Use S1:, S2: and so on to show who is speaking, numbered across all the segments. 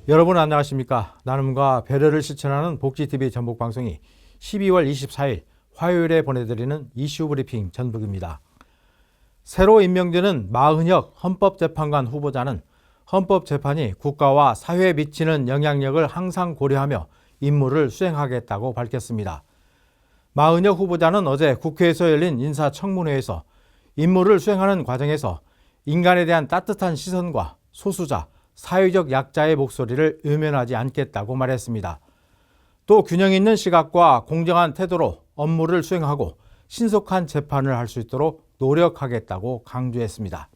S1: 여러분 안녕하십니까? 나눔과 배려를 실천하는 복지TV 전북방송이 12월 24일 화요일에 보내드리는 이슈 브리핑 전북입니다. 새로 임명되는 마은혁 헌법재판관 후보자는 헌법재판이 국가와 사회에 미치는 영향력을 항상 고려하며 임무를 수행하겠다고 밝혔습니다. 마은혁 후보자는 어제 국회에서 열린 인사청문회에서 임무를 수행하는 과정에서 인간에 대한 따뜻한 시선과 소수자, 사회적 약자의 목소리를 외면하지 않겠다고 말했습니다. 또 균형 있는 시각과 공정한 태도로 업무를 수행하고 신속한 재판을 할 수 있도록 노력하겠다고 강조했습니다.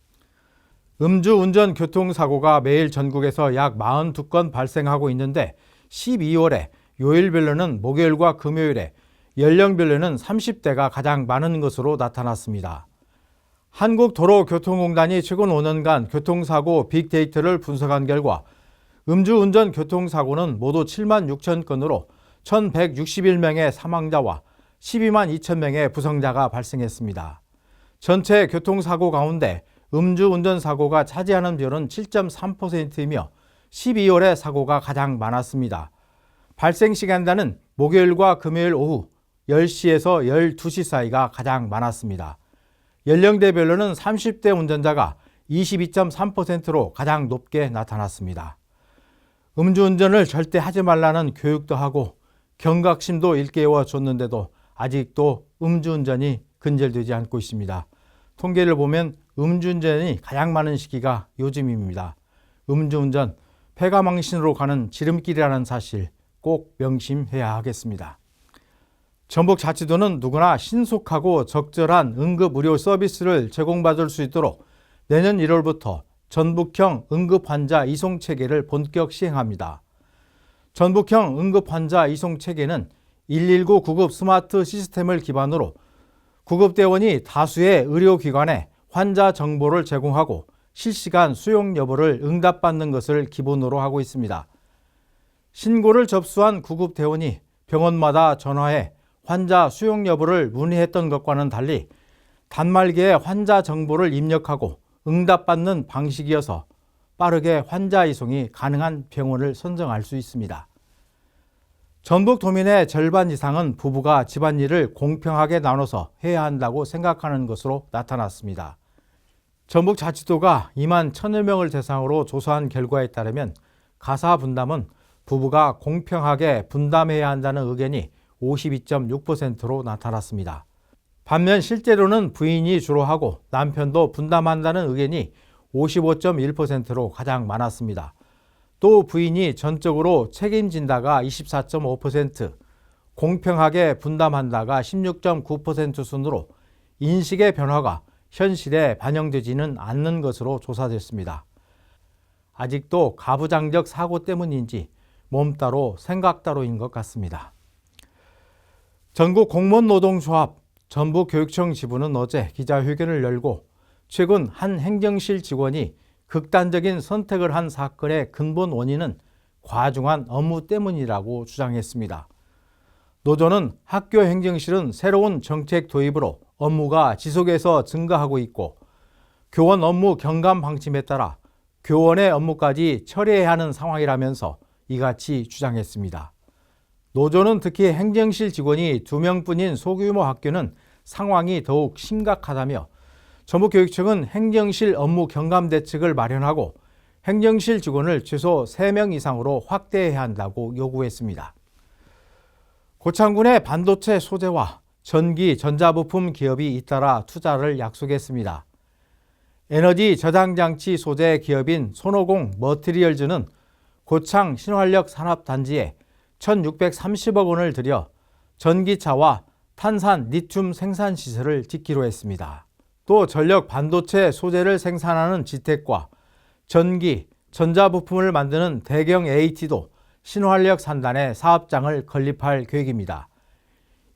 S1: 음주운전 교통사고가 매일 전국에서 약 42건 발생하고 있는데 12월에 요일별로는 목요일과 금요일에 연령별로는 30대가 가장 많은 것으로 나타났습니다. 한국도로교통공단이 최근 5년간 교통사고 빅데이터를 분석한 결과 음주운전 교통사고는 모두 7만 6천 건으로 1,161명의 사망자와 12만 2천 명의 부상자가 발생했습니다. 전체 교통사고 가운데 음주운전 사고가 차지하는 비율은 7.3%이며 12월에 사고가 가장 많았습니다. 발생 시간대는 목요일과 금요일 오후 10시에서 12시 사이가 가장 많았습니다. 연령대별로는 30대 운전자가 22.3%로 가장 높게 나타났습니다. 음주운전을 절대 하지 말라는 교육도 하고 경각심도 일깨워 줬는데도 아직도 음주운전이 근절되지 않고 있습니다. 통계를 보면 음주운전이 가장 많은 시기가 요즘입니다. 음주운전, 폐가망신으로 가는 지름길이라는 사실 꼭 명심해야 하겠습니다. 전북자치도는 누구나 신속하고 적절한 응급의료 서비스를 제공받을 수 있도록 내년 1월부터 전북형 응급환자 이송체계를 본격 시행합니다. 전북형 응급환자 이송체계는 119 구급 스마트 시스템을 기반으로 구급대원이 다수의 의료기관에 환자 정보를 제공하고 실시간 수용 여부를 응답받는 것을 기본으로 하고 있습니다. 신고를 접수한 구급대원이 병원마다 전화해 환자 수용 여부를 문의했던 것과는 달리 단말기에 환자 정보를 입력하고 응답받는 방식이어서 빠르게 환자 이송이 가능한 병원을 선정할 수 있습니다. 전북 도민의 절반 이상은 부부가 집안일을 공평하게 나눠서 해야 한다고 생각하는 것으로 나타났습니다. 전북자치도가 2만 1,000여 명을 대상으로 조사한 결과에 따르면 가사 분담은 부부가 공평하게 분담해야 한다는 의견이 52.6%로 나타났습니다. 반면 실제로는 부인이 주로 하고 남편도 분담한다는 의견이 55.1%로 가장 많았습니다. 또 부인이 전적으로 책임진다가 24.5%, 공평하게 분담한다가 16.9% 순으로 인식의 변화가 현실에 반영되지는 않는 것으로 조사됐습니다. 아직도 가부장적 사고 때문인지 몸 따로 생각 따로인 것 같습니다. 전국공무원노동조합 전북교육청 지부는 어제 기자회견을 열고 최근 한 행정실 직원이 극단적인 선택을 한 사건의 근본 원인은 과중한 업무 때문이라고 주장했습니다. 노조는 학교 행정실은 새로운 정책 도입으로 업무가 지속해서 증가하고 있고 교원 업무 경감 방침에 따라 교원의 업무까지 처리해야 하는 상황이라면서 이같이 주장했습니다. 노조는 특히 행정실 직원이 2명뿐인 소규모 학교는 상황이 더욱 심각하다며 전북교육청은 행정실 업무 경감 대책을 마련하고 행정실 직원을 최소 3명 이상으로 확대해야 한다고 요구했습니다. 고창군의 반도체 소재와 전기, 전자부품 기업이 잇따라 투자를 약속했습니다. 에너지 저장장치 소재 기업인 손오공 머티리얼즈는 고창 신활력 산업단지에 1,630억 원을 들여 전기차와 탄산 리튬 생산 시설을 짓기로 했습니다. 또 전력 반도체 소재를 생산하는 지택과 전기, 전자부품을 만드는 대경 AT도 신활력 산단에 사업장을 건립할 계획입니다.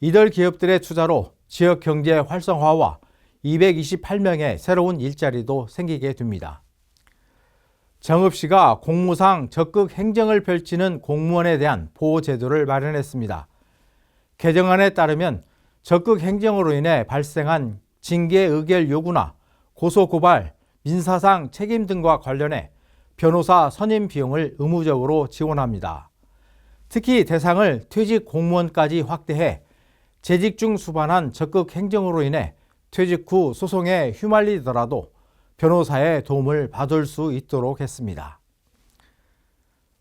S1: 이들 기업들의 투자로 지역 경제 활성화와 228명의 새로운 일자리도 생기게 됩니다. 정읍시가 공무상 적극 행정을 펼치는 공무원에 대한 보호제도를 마련했습니다. 개정안에 따르면 적극 행정으로 인해 발생한 징계 의결 요구나 고소고발, 민사상 책임 등과 관련해 변호사 선임 비용을 의무적으로 지원합니다. 특히 대상을 퇴직 공무원까지 확대해 재직 중 수반한 적극 행정으로 인해 퇴직 후 소송에 휘말리더라도 변호사의 도움을 받을 수 있도록 했습니다.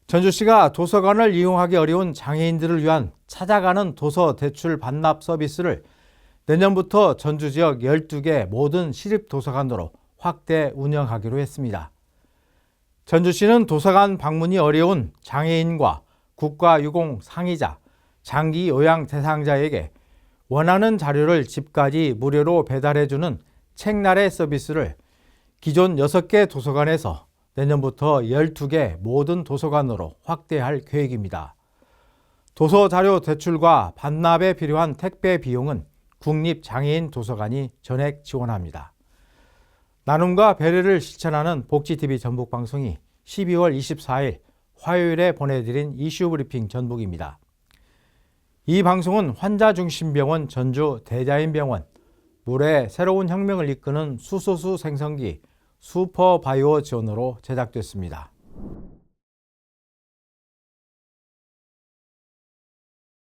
S1: 전주시가 도서관을 이용하기 어려운 장애인들을 위한 찾아가는 도서 대출 반납 서비스를 내년부터 전주 지역 12개 모든 시립도서관으로 확대 운영하기로 했습니다. 전주시는 도서관 방문이 어려운 장애인과 국가유공 상이자, 장기 요양 대상자에게 원하는 자료를 집까지 무료로 배달해주는 책나래 서비스를 기존 6개 도서관에서 내년부터 12개 모든 도서관으로 확대할 계획입니다. 도서자료 대출과 반납에 필요한 택배 비용은 국립장애인 도서관이 전액 지원합니다. 나눔과 배려를 실천하는 복지TV 전북방송이 12월 24일 화요일에 보내드린 이슈브리핑 전북입니다. 이 방송은 환자중심병원 전주 대자인병원, 물의 새로운 혁명을 이끄는 수소수 생성기 슈퍼바이오 지원으로 제작됐습니다.